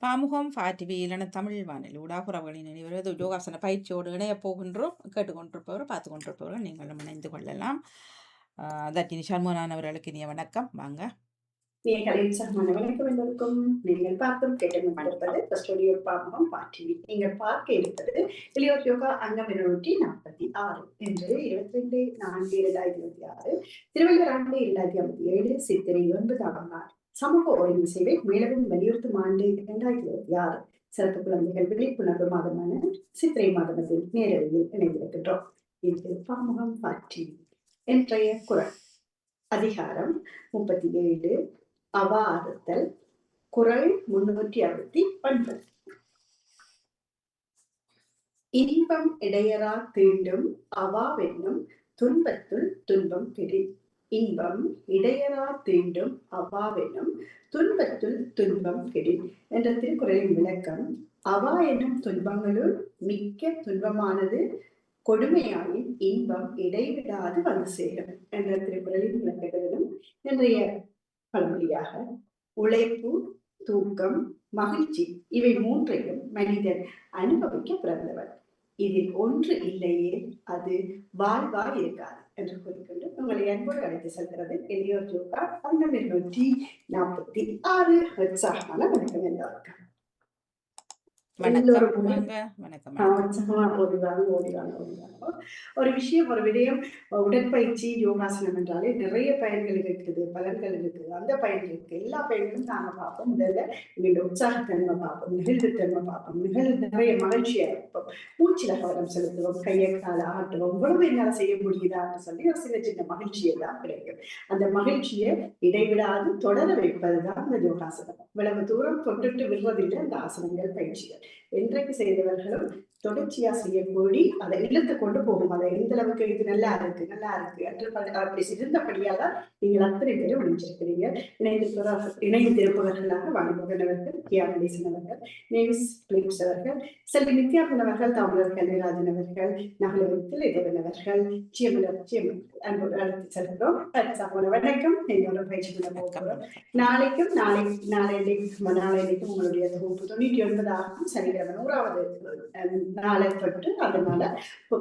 பாமுகம் ஃபாட்டிவியிலான தமிழ் வானில் ஊடாகுறவுகளின் இணைவது யோகாசன பயிற்சியோடு இணையப் போகின்றோம். கேட்டுக்கொண்டிருப்பவர் பார்த்து கொண்டிருப்பவர்கள் நீங்களும் இணைந்து கொள்ளலாம். தட்டினி சண்முகனான் அவர்களுக்கு இனிய வணக்கம். வாங்க. நேர்களின் சகமான வணக்கம் எல்லோருக்கும். நீங்கள் பார்த்தும் கேட்டுக்கொண்டிருப்பது ஸ்டுடியோ பாமுகம் பாட்டிவி. நீங்கள் பார்க்க இருப்பது இளையோர் யோகா அங்கம் 246 என்று 22/4/2026 திருவள்ளுவர் ஆண்டு 2057 சித்திரை 9ஆம் நாள் சமூக ஒழுங்கு சேவை மேலவும் வலியுறுத்தும் ஆண்டு 2026 சிறப்பு குழந்தைகள் விழிப்புணர்வு மாதமான சித்திரை மாதத்தில் நேரடியில் இணைந்திருக்கின்றோம். இது பாமுகம் பாட்டிவி. இன்றைய குறள் அதிகாரம் 37 அவா அறுத்தல். குறள் 369. இன்பம் இடையரா தீண்டும் அவாவென்னும் துன்பத்துள் துன்பம் கெடில். இன்பம் இடையரா தீண்டும் அவாவென்னும் துன்பத்துள் துன்பம் கெடில் என்ற திருக்குறளின் விளக்கம், அவா என்னும் துன்பங்களுள் மிக்க துன்பமானது கொடுமையாயின் இன்பம் இடைவிடாது வந்து சேரும் என்ற திருக்குறளின் விளக்கங்களிலும் இன்றைய பழமொழியாக உழைப்பு, தூக்கம், மகிழ்ச்சி இவை மூன்றையும் மனிதன் அனுபவிக்க பிறந்தவர். இதில் ஒன்று இல்லையே அது வாழ்வாய் இருக்காது என்று கூறிக்கொண்டு உங்களை அன்போடு அழைத்து செல்கிறது இளையோர் யோகா அங்கம் 246. உற்சாகமான வணக்கம் எல்லாருக்கும். ஒரு விஷயம், ஒரு விடயம், உடற்பயிற்சி யோகாசனம் என்றாலே நிறைய பயன்கள் இருக்குது, பலன்கள் இருக்குது. அந்த பயன்களுக்கு எல்லா பயன்களும் நாங்க பார்ப்போம். முதல்ல எங்களோட உற்சாகத்தன்மை பார்ப்போம், நிகழ்வுத்தன்மை பார்ப்போம், நிறைய மகிழ்ச்சியா இருப்போம், மூச்சில கவனம் செலுத்துவோம், கையை கால ஆட்டுவோம், இவ்வளவு என்னால செய்ய முடியுதான்னு சொல்லி ஒரு சின்ன சின்ன மகிழ்ச்சியை தான் கிடைக்கும். அந்த மகிழ்ச்சியை இடைவிடாது தொடர வைப்பதுதான் இந்த யோகாசனம். இவ்வளவு தூரம் தொட்டுட்டு விடுவதில்லை அந்த ஆசனங்கள், பயிற்சிகள். என்றைக்கு செய்தவர்களும் தொடர்ச்சியா செய்யக்கூடி அதை இழுத்து கொண்டு போகும். அதை எந்த அளவுக்கு இது நல்லா இருக்கு அப்படி இருந்தபடியாதான் நீங்கள் அத்தனை பேரும் இணைஞ்சிருக்கிறீங்க. இணைந்திருப்பவர்களாக வாணிபகனவர்கள், கியாமலேசன் அவர்கள், நேவிஸ் பிலிப்ஸ் அவர்கள், செல்வி நித்யாபன் அவர்கள், தாமலர் கல்விராஜன் அவர்கள், நகலவத்தில் இறைவன் அவர்கள், அன்போடு அழைத்து செல்கிறோம். வணக்கம். என்னோட பயிற்சி போகிறோம். நாளைக்கும் உங்களுடைய தொகுப்பு 99 சனிக்கிழமை 100வது நாளை தொட்டு அதனால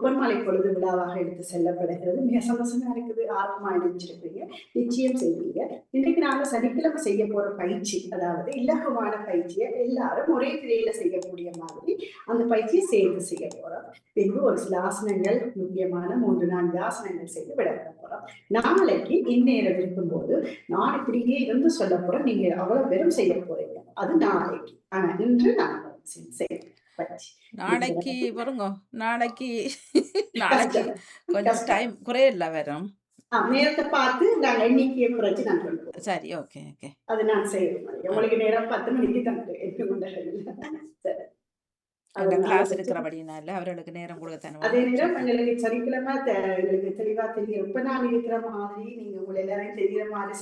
பொன்மாலை பொழுது விழாவாக எடுத்து செல்லப்படுகிறது. மிக சந்தோஷமா இருக்குது. ஆர்வமா இணைஞ்சிருக்கீங்க, நிச்சயம் செய்வீங்க. இன்றைக்கு நாங்க சனிக்கிழமை செய்ய போற பயிற்சி, அதாவது இலகுவான பயிற்சியை எல்லாரும் ஒரே திரையில செய்யக்கூடிய மாதிரி அந்த பயிற்சியை சேர்ந்து செய்ய போறோம். பின்பு ஒரு சில ஆசனங்கள், முக்கியமான 3-4 ஆசனங்கள் செய்து விளக்க போறோம். நாளைக்கு இந்நேரம் இருக்கும்போது நான் இப்படியே இருந்து சொல்ல போறேன், நீங்க அவ்வளவு பேரும் செய்ய போறீங்க. அது நாளைக்கு. ஆனா இன்று நான் நாளைக்கு வருங்க. நாளைக்கு கொஞ்சம் டைம் குறையல வரும். நேரத்தை பார்த்து நாங்க எண்ணிக்கையை குறைச்சு நான் சொல்லுவோம். சரி, ஓகே ஓகே. அது நான் செய்யறேன். உங்களுக்கு நேரம் 10 மணிக்கு தந்து கிளாஸ் இருக்கிறபடினால அவர்களுக்கு நேரம் கொடுக்க. அதே நேரம் எங்களுக்கு சனிக்கிழமை எங்களுக்கு தெளிவா தெரியும். இப்ப நான் இருக்கிற மாதிரி நீங்க உங்களை எல்லாரையும் தெரிகிற மாதிரி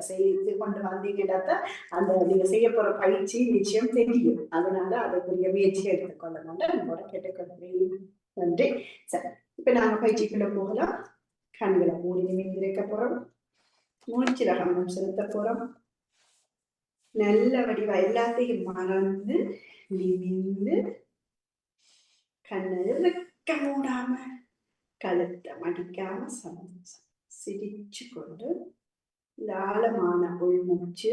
செய்து கொண்டு வந்தீங்கன்னா அந்த நீங்க செய்ய போற பயிற்சி நிச்சயம் தெரியும். அதனால அதுக்குரிய முயற்சியை எடுத்துக்கொள்ளணும் நம்மளோட கேட்டுக்கொள்கிறேன். நன்றி. சரி, இப்ப நாங்க பயிற்சிக்குள்ள போகலாம். கண்களை மூடி நிமிர்ந்து இருக்க போறோம். மூச்சில கவனம் செலுத்த போறோம். நல்ல வடிவா எல்லாத்தையும் மறந்து நிமிர்ந்து கண்ணை இருக்க மூடாம கழுத்தை மடிக்காம சிரிச்சு கொண்டு இந்த ஆழமான உள்மூச்சு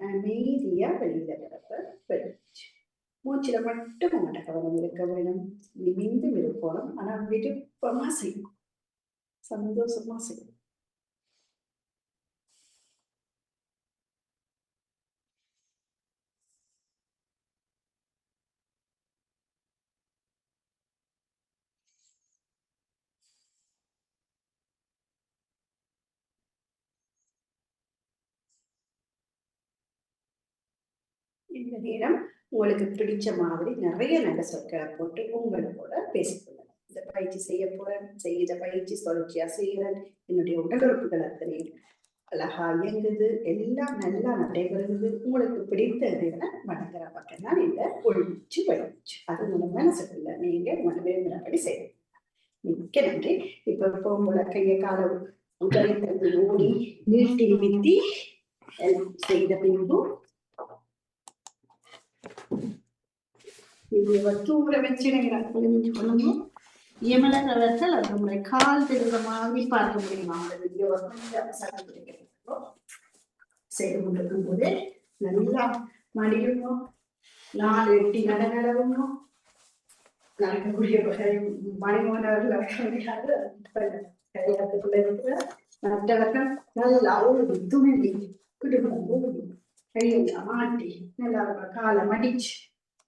அமைதியா வெளியில கிடப்ப வெளிச்சு. மூச்சில மட்டும் உங்கள்கிட்ட கவனம் இருக்க வேணும். நிமிந்து இருக்கணும். ஆனா விருப்பமா செய்யும், சந்தோஷமா செய்யும். இந்த நேரம் உங்களுக்கு பிடிச்ச மாதிரி நிறைய நல்ல சொற்களை போட்டு உங்களோட பேசிக்கொள்ளலாம். இந்த பயிற்சி செய்ய போறேன், செய்த பயிற்சி தொடர்ச்சியா செய்யறேன், என்னுடைய உடல் உறுப்புகள் அத்தனையும் அழகா இயங்குது, எல்லாம் நல்லா நடைபெறுகிறது. உங்களுக்கு பிடித்த இறைவனை வணங்குற பக்கம் தான் இந்த உள்மூச்சு பயிற்சி. அது உங்க மனசுக்குள்ள நீங்க விரும்பினபடி செய்யணும். மிக்க நன்றி. இப்ப போகும்போல கையை கால உடலை தந்து ஓடி நீட்டி நிமித்தி செய்த பின்பு இது தூர வச்சிடுங்கிறாங்க சொல்லணும். இயமலர் அவர்கள் நம்முடைய கால் தெரிந்த மாதிரி பார்க்க முடியுமா அந்த வீடியோ செய்து கொண்டிருக்கும் போது நல்லா மடியணும், 4 எட்டி நடனவும் நடக்கக்கூடிய மணிமோனவர்கள் கையாத்துக்குள்ள இருக்கிற மற்றவர்கள் நல்லா ஓடி துணி குடும்பம் ஓடி கையெல்லாம் மாட்டி நல்லா காலை மடிச்சு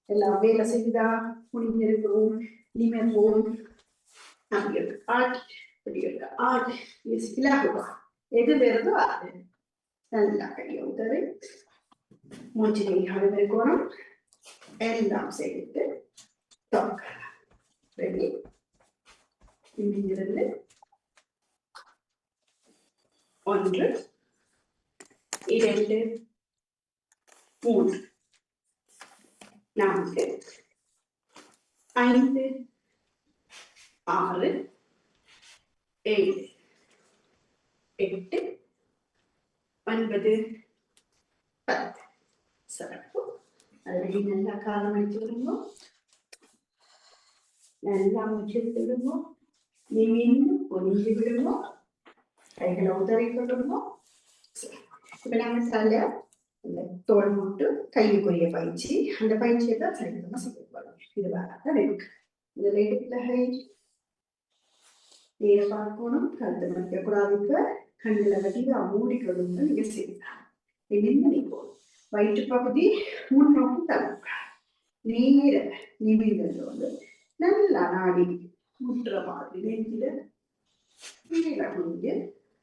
எல்லாம் வேலை செய்தா குனிஞ்சிருக்கவும் நிமிர்வோம் அப்படி இருக்கு ஆட்டி இப்படி இருக்கு ஆட்டி இலகுவா எது வருதோ அது நல்லா கையை உதவி மூச்சு நீங்க இருக்கணும். எல்லாம் செய்துட்டு ரெடி இங்கிருந்து 1 2 3 4 5 6 7 8 9 10 சிறப்பு. அது நல்லா காலம் அடிச்சு விடுவோம், நல்லா மூச்சு விடுவோம், நிமிர்ந்து ஒளிஞ்சு விடுவோம், கைகளை உதறி கொள்ளுவோம். இப்ப நாங்க தலை இந்த தோல் மூட்டு கையுக்குரிய பயிற்சி, அந்த பயிற்சியை தான் சரிவிதமா செய்யப்படும். இது வேற இருக்கு. இதுல இடுப்புல கை நேர பார்க்கணும், கழுத்து மறைக்க கூடாது. இப்ப கண்ணுல வட்டி மூடி கொள்ளுங்க. நீங்க செய்யலாம். நிமிர்ந்து நிற்போம், வயிற்று பகுதி முன்னோக்கி தள்ளுங்க. நேர நிமிர்ந்தது வந்து நல்லா நாடி முற்ற மாதிரி நெஞ்சில கீழே குனிஞ்சு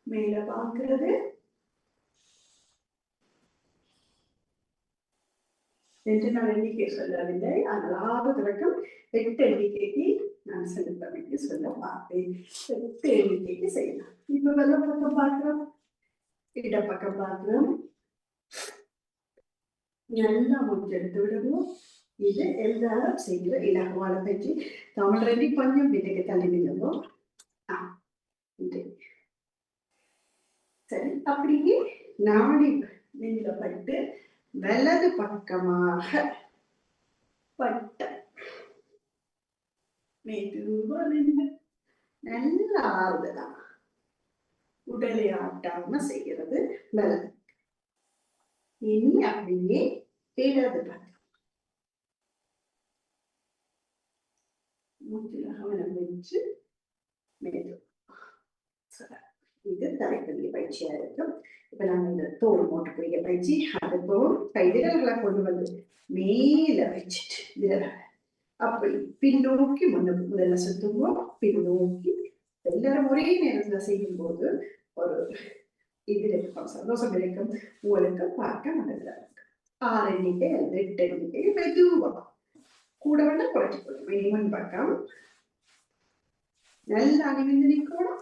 மேல பார்க்கிறது. 2 நாள் எண்ணிக்கை சொல்லவில்லை, ஆனால் 6 தொடக்கம் 8 எண்ணிக்கைக்கு நான் செலுத்தமைக்கு சொல்ல பார்ப்பேன். 8 எண்ணிக்கைக்கு செய்யலாம். இப்ப வெள்ள பக்கம் பார்க்கிறோம், இடப்பக்கம் பார்க்கிறோம். நல்லா மூச்சு எடுத்து விடுவோம். இது எல்லாரும் செய்கிற இலகுவான பயிற்சி. தமிழ் ரெடி கொஞ்சம் விதைக்கு தள்ளி நிலவும். சரி, அப்படியே நாடி நிலப்பட்டு வலது பக்கமாக பட்ட மெதுவா நின்று நல்லா ஆறுதலாம் உடலை ஆட்டாம செய்கிறது வலது. இனி அப்படியே இடது பக்கம் மூச்சில கவனம் வச்சு மெது. இது தலைக்கல்வி பயிற்சியா இருக்கும். இப்ப நாங்க இந்த தோல் மூட்டுக்குரிய பயிற்சி, அது தோல் கை விரல்களை கொண்டு வந்து மேல வச்சுட்டு விரல்களை அப்படி பின்னோக்கி முதல்ல சுத்துவோம். பின்னோக்கி எல்லாரும் ஒரே நேரத்துல செய்யும் போது ஒரு இது இருக்கும், சந்தோஷம் இருக்கும். உங்களுக்கு பார்க்க நல்லதா இருக்கு. 6 எண்ணிக்கை 8 எண்ணிக்கை மெதுவா கூட வேணா குறைச்சிக்கணும். முன் பக்கம் நல்லா நிமிர்ந்து நிற்கணும்.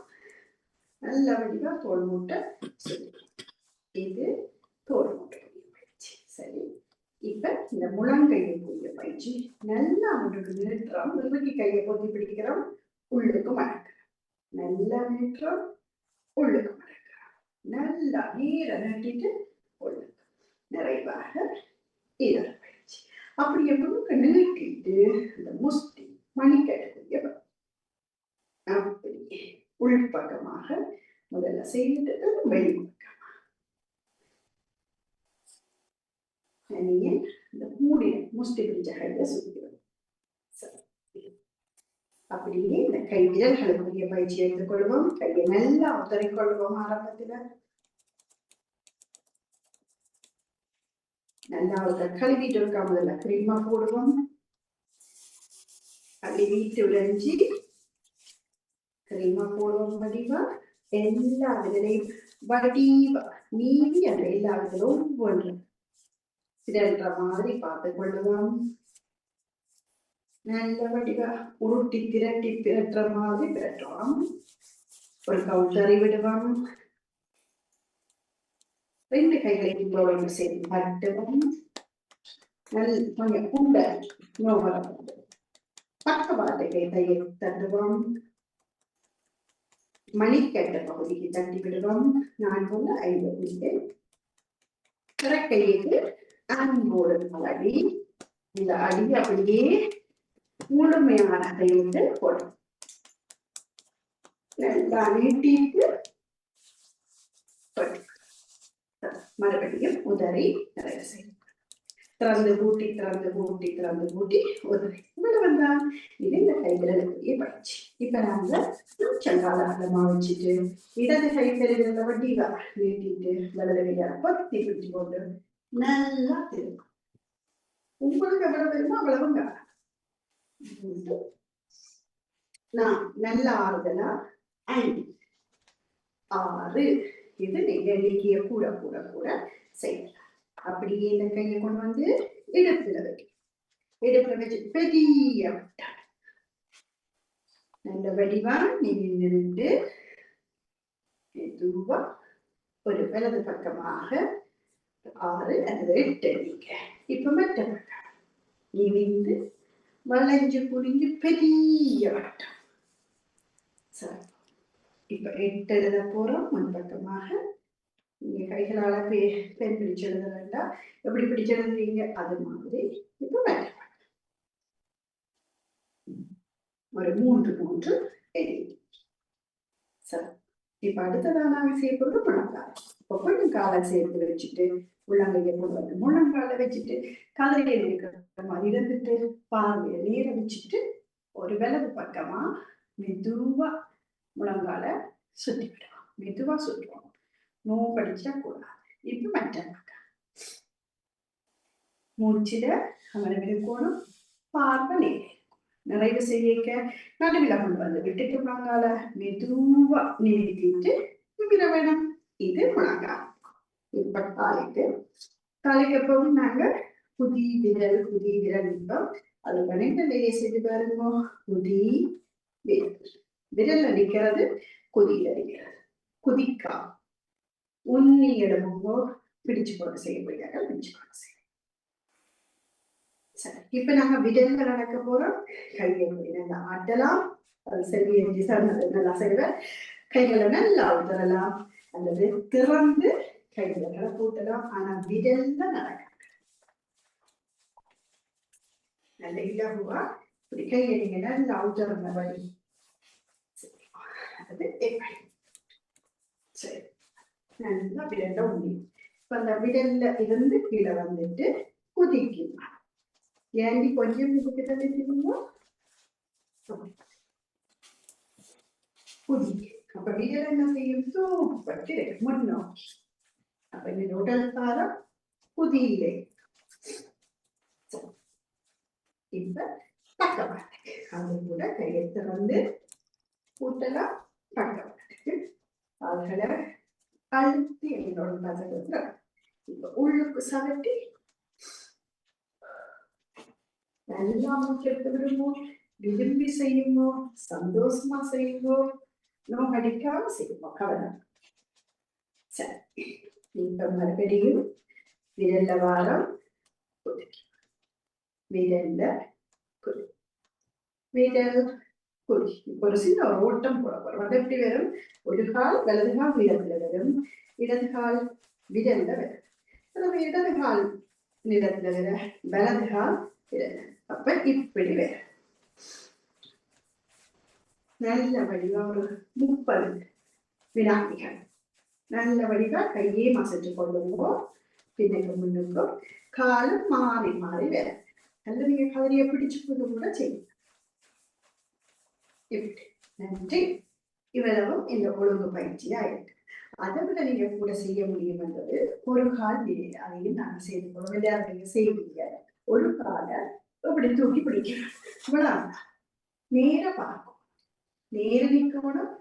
நல்ல வடிவா தோல் மூட்டை. இது தோல் மூட்டை பயிற்சி. சரி, இப்ப இந்த முழங்கைக்குரிய பயிற்சி. நல்லா முன்னுக்கு நிறுத்துறோம், நிறுத்தி கையை பொத்தி பிடிக்கிறோம், உள்ளுக்கு மடக்கிறோம். நல்லா நிறுத்துறோம், உள்ளுக்கு மடக்கிறோம். நல்லா நீர நட்டிட்டு உள்ளுக்கு நிறைவாக இதர பயிற்சி. அப்படியே முழுக்க நீட்டிட்டு இந்த முஸ்தி மணிக்கட்டுக்குரிய அப்படி உள்பக்கமாக முதல்ல செய்துட்டு வெளிப்பக்கமா நீங்க இந்த மூடிய முஸ்தி பிடிச்ச கையில சுத்திடும். அப்படியே இந்த கை விரல்களுக்குரிய பயிற்சி எடுத்துக்கொள்வோம். கையை நல்லா உதறிக்கொள்வோம். ஆரம்பத்துல நல்லா கழுவிட்டு இருக்கா, முதல்ல கிரீமா போடுவோம். கழுவிட்டு உடைஞ்சி கிரீமா போடுவோம். வடிவா எல்லா விரலையும் வடிவா நீவி அந்த எல்லா விரலும் ஒவ்வொன்று திரள்ற மாதிரி பார்த்து கொள்ளுவோம். நல்ல வடிவா உருட்டி திரட்டி திரட்டுற மாதிரி திரட்டுவோம். ஒரு கவுண்டரை விடுவோம். 2 கைகளையும் சேர்த்து பட்டுவோம். கொஞ்சம் கூட பக்கவாட்டை கையை தட்டுவோம். மணிக்கட்ட பகுதிக்கு தட்டி விடுவோம். 4 5 பிடிக்க கைக்கு அன்போடு பழகி இந்த அடி அப்படியே முழுமையான கையிட்டு போடும். நல்லா நீட்டிட்டு மறுபடியும் உதறி நிறைய செய்யும். திறந்து பூட்டி திறந்து பூட்டி திறந்து பூட்டி உதறி இவ்வளவுதான். இது இந்த கைவிரலுக்குரிய பயிற்சி. இப்ப நாங்க செங்காலமா வச்சுட்டு இடது கை பெருவிரல வட்டிவா நீட்டிட்டு வலது கையால பத்தி பிடிச்சு போட்டு நல்லா திரும்ப. உங்களுக்கு எவ்வளவு வருமோ அவ்வளவுங்க. நான் நல்ல ஆறுதலா 5 6 இது நீங்க எண்ணிக்கைய கூட கூட கூட செய்யலாம். அப்படியே இந்த கையை கொண்டு வந்து இடுப்புல வைக்க. இடுப்புல வச்சு பெரிய நல்ல வடிவா நீங்க நின்று மெதுவா ஒரு வலது பக்கமாக 6 அல்லது 8 நீங்க இப்ப மற்ற பக்கம் நிமிந்து வளைஞ்சு குடிஞ்சு பெரிய வட்டம். சரி, இப்ப 8 எழுத போறோம். முன்பக்கமாக நீங்க கைகளால பெண் பிடிச்சு எழுத வேண்டாம். எப்படி பிடிச்சு எழுதுவீங்க அது மாதிரி இப்ப மற்ற ஒரு 3 எழுதி. சரி, இப்ப அடுத்ததா நாங்க செய்ய போறது முழங்கால். இப்ப கொஞ்சம் காலை சேர்த்து வச்சுட்டு உள்ளங்கையை கொண்டு வந்து முழங்கால வச்சுட்டு கதையை இருக்கிற மாதிரி இருந்துட்டு பார்வையை நேர வச்சுட்டு ஒரு வலது பக்கமா மெதுவா முழங்கால சுத்தி விடுவோம். மெதுவா சுற்றுவோம். நோ படிச்சா கூடாது. இப்ப மற்ற பக்கம் மூச்சுல அமர்ந்திருக்கணும். பார்வை நேரே நிறைவு செய்ய நடுவில் கொண்டு வந்து விட்டுட்டு முழங்கால மெதுவா நிறுத்திட்டு விட வேணும். இது முழங்கால். இப்ப காலைக்கு எப்பவும் நாங்க புதி விரல் நிற்போம். அது கணக்கு வேலையை செய்து பாருங்க. புதி விரல் விரல் அடிக்கிறது, குதியில் அடிக்கிறது. குதிக்கா உன்னி இடமுங்கோ பிடிச்சு கொண்டு செய்யப்படுகிறாங்க. பிடிச்சு கொண்டு செய்ய. சரி, இப்ப நாங்க விரல்கள் நடக்க போறோம். கையை நல்லா ஆட்டலாம். அது சரி நல்லா செய்வேன். கைகளை நல்லா உதறலாம் அல்லது திறந்து கைகளை கூட்டலாம். ஆனா விரல் தான் நடக்க நல்ல இலகுவா இப்படி கையை நீங்க நல்லா உதறந்த வழி. அது எப்படி? சரி, நல்லா விரல்ல உண்டி. இப்ப அந்த விரல்ல இருந்து கீழே வந்துட்டு குதிக்கணும். ஏண்டி கொஞ்சம் இதுக்கு தள்ளிட்டீங்களோ குதிக்கு. அப்ப விரல் என்ன செய்யும்? தூப்பட்டு முன்னோக்கி. அப்ப இந்த உடல் பாரம் குதியிலே. இப்ப பக்கவாட்டுக்கு அது கூட கையை திறந்து கூட்டலாம். பக்கவாட்டுக்கு கால்களை அழுத்தி என்னோட பதவில இப்ப உள்ளுக்கு சகட்டி நல்லா மூச்சு எடுத்து விடுமோ, விரும்பி செய்யுமோ, சந்தோஷமா செய்யுமோ, நோய் அடிக்காம செய்யுமோ, கவலை. சரி, இப்ப மறுபடியும் விரல்ல வாரம் விரல்ல குதி விரல் குதி. இப்ப ஒரு சின்ன ஓட்டம் போட போறோம். அது எப்படி வரும்? ஒரு கால் வலது கால் விரல்ல வரும், இடது கால் விரல்ல வரும். இடது கால் நிலத்துல வர வலது கால் விரல். அப்ப இப்படி வேற நல்ல வடிவா ஒரு 30 வினாடிகள் நல்ல வடிவா கையே மசைச்சு கொள்ளுங்கோ. பின்னுக்கு முன்னுக்கும் காலம் மாறி மாறி வேற நல்ல நீங்க கதிரியை பிடிச்சு கொண்டு கூட செய்யுங்க. இப்படி நன்றி. இவ்வளவும் இந்த ஒழுங்கு பயிற்சியா இருக்கு. அதை விட நீங்க கூட செய்ய முடியும் என்பது ஒரு கால் நிலையில அதையும் நாங்க செய்து கொள்வோம். விளையாட நீங்க செய்வீங்க. ஒரு காலை இப்படி தூக்கி பிடிக்கணும். இவ்வளவு நேர பார்க்கும். நேர நிற்கணும்,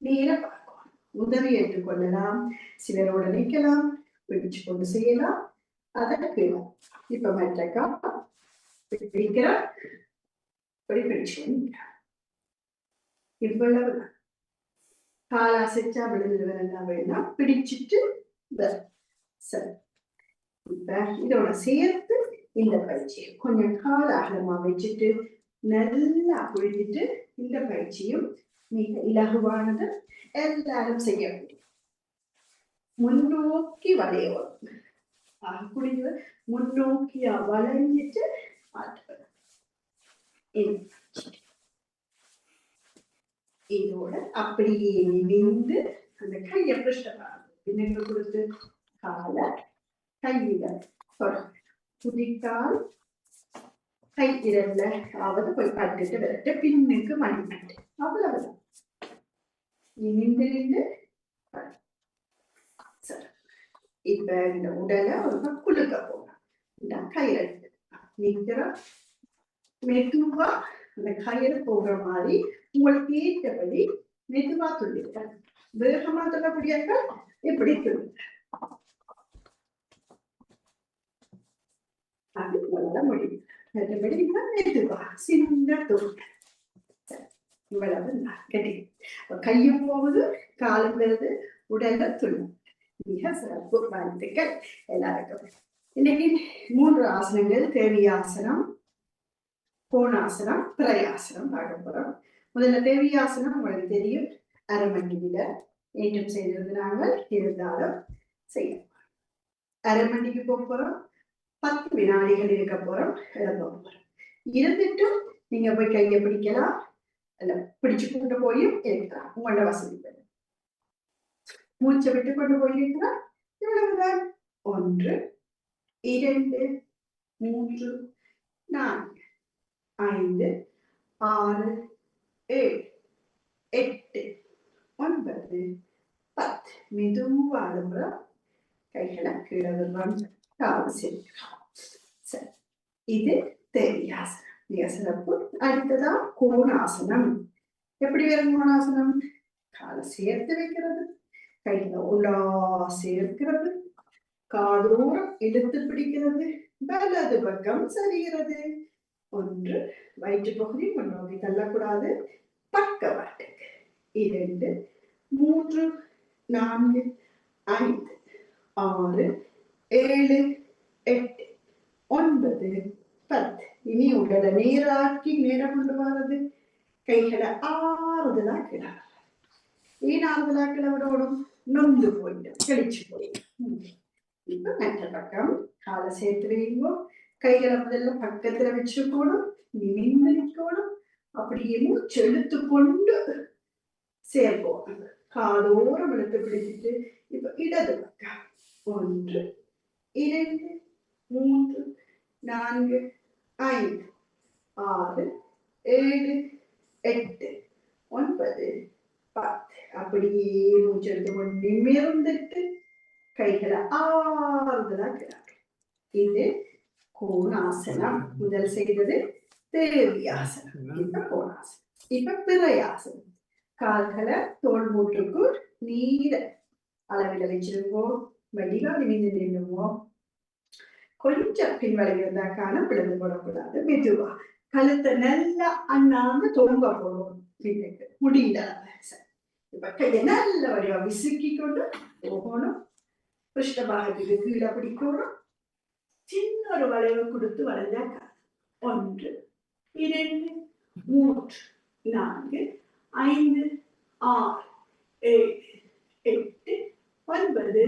நேர பார்க்கணும். உதவி ஏற்றுக்கொள்ளலாம். சிலரோட நிற்கலாம், பிடிச்சு கொண்டு செய்யலாம். அதற்கு இப்ப மற்றக்கா பிடிக்கிற பிடிச்சு இவ்வளவு காலா செஞ்சா விழுந்து வேண்டாம் வேண்டாம் பிடிச்சிட்டு சரி. இப்ப இதோட சேர்த்து இந்த பயிற்சி கொஞ்சம் கால அகலமா வச்சுட்டு நல்லா குளிச்சுட்டு இந்த பயிற்சியும் மிக இலகுவானது, எல்லாரும் செய்ய முடியும். முன்னோக்கி வளைய வரும். குளிஞ்சு முன்னோக்கியா வளைஞ்சிட்டு இதோட அப்படியே நிமிந்து அந்த கையை பிருஷ்டமாக பின்னுக்கு கொடுத்து காலை கையில குதிக்கால் கை இரண்டுல ஆவது போய் பட்டுட்டு விரட்டு பின்னுக்கு மணி பட்டு அவ்வளவுதான். நின்று சரி இப்ப இந்த உடலை ஒரு குலுக்க போகலாம். கயிறு நிக்கிற மெதுவா அந்த கயிறு போகிற மாதிரி உங்களுக்கு ஏற்றபடி மெதுவா துள்ளிருக்க. வேகமா சொல்லக்கூடியாக்க எப்படி துள்ளுங்க அது நல்லா முடியும். மற்றபடி மெதுவா சின்ன துள் இவ்வளவு கட்டி கையும் போகுது காலம் வருது உடல்ல துள்ளும். மிக சிறப்பு. வாழ்த்துக்கள் எல்லாருக்கும். இன்னைக்கு 3 ஆசனங்கள். தேவியாசனம், கோணாசனம், பிரயாசனம் பார்க்க போறோம். முதல்ல தேவியாசனம் உங்களுக்கு தெரியும். அரை மணியில ஏற்றம் செய்திருந்தாங்க, இருந்தாலும் செய்ய அரை மணிக்கு போறோம். 10 வினாடிகள் இருக்க போறோம். எழுத போறோம். இருந்துட்டும் நீங்க போய் கையை பிடிக்கலாம், அல்ல பிடிச்சு கொண்டு போயும் இருக்கலாம். உங்களோட வசதி மூச்சை விட்டு கொண்டு போயிருக்கிறார். இவ்வளவுதான். 1 2 3 4 5 6 7 8 9 10. மெதுவா அழும்புற கைகளை கீழே காவு சேர்க்கிறோம். சரி, இது தேவியாசனம். சிறப்பு. அடுத்ததா கோணாசனம். எப்படி வரும் கோணாசனம்? காலை சேர்த்து வைக்கிறது, கையில உள்ளா சேர்க்கிறது, காதோரம் இழுத்து பிடிக்கிறது, வலது பக்கம் சரிகிறது. 1 வயிற்று பகுதி முன்னோக்கி தள்ளக்கூடாது, பக்கவாட்டுக்கு. 2 3 4 5 6 7 8 9 10. இனி உடலை நேராக்கி நேரம் கொண்டு வர்றது. கைகளை ஆறுதலா கிளற. ஏன் ஆறுதலா கிளவிடோடும்? நொந்து போயிட்டு கழிச்சு போயிடும். இப்ப மற்ற பக்கம் காலை சேர்த்து வைங்கோ. கைகளை முதல்ல பக்கத்துல வச்சுக்கணும், நிமிர்ந்து நிற்கணும். அப்படியே மூச்சு எழுத்து கொண்டு சேர்ப்போம். காதோரம் இழுத்து பிடிச்சிட்டு இப்ப இடது பக்கம் 1 2 3 4 5 6 7 8 9 10. அப்படியே மூச்சு எடுத்து கொண்டு நிமிர்ந்துட்டு கைகளை ஆறுதலா கிளறு. இது கோணாசனம். முதல் செய்தது தேவியாசனம். இப்ப கோணாசனம். இப்ப பிரயாசனம். கால்களை தோல் மூட்டுக்குள் நீர அளவில வச்சிருவோம். வடிவா நிமிந்து நின்றுவோம். கொஞ்சம் பின்வளைவு இருந்தாக்கான பிளந்து போடக்கூடாது. மெதுவா கழுத்தை நல்லா அண்ணாந்து தொங்க போடுவோம். பின்னுக்கு முடியல. இப்ப கையை நல்ல வடிவா விசுக்கி கொண்டு போகணும். பிருஷ்டபாகத்துக்கு கீழே பிடிக்கணும். சின்ன ஒரு வளைவு கொடுத்து வளைஞ்சாக்கா 1 2 3 4 5 6 7 8 9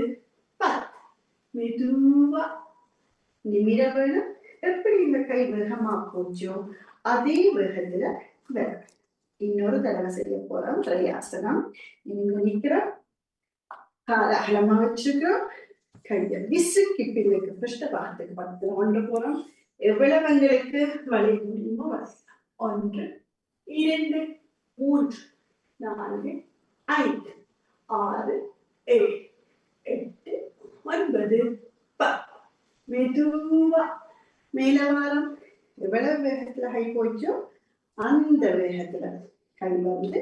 10. மெதுவா நிமிர வேணும். எப்படி இந்த கை வேகமா போச்சோ அதே வேகத்துல வேணும். இன்னொரு தடவை செய்ய போறோம். திரையாசனம். இங்க நிக்கிறோம், காலை அகலமா வச்சுக்கிறோம், கையை விசுக்கி பின்னுக்கு பிருஷ்டபாகத்துக்கு பக்கத்துல கொண்டு போறோம். எவ்வளவு எங்களுக்கு வளைய முடியுமோ வளையலாம். 1 2 3 4 5 6 7 8 9 10. மெதுவா மேல வாரம். எவ்வளவு வேகத்துல கை போச்சோ அந்த வேகத்துல கை வந்து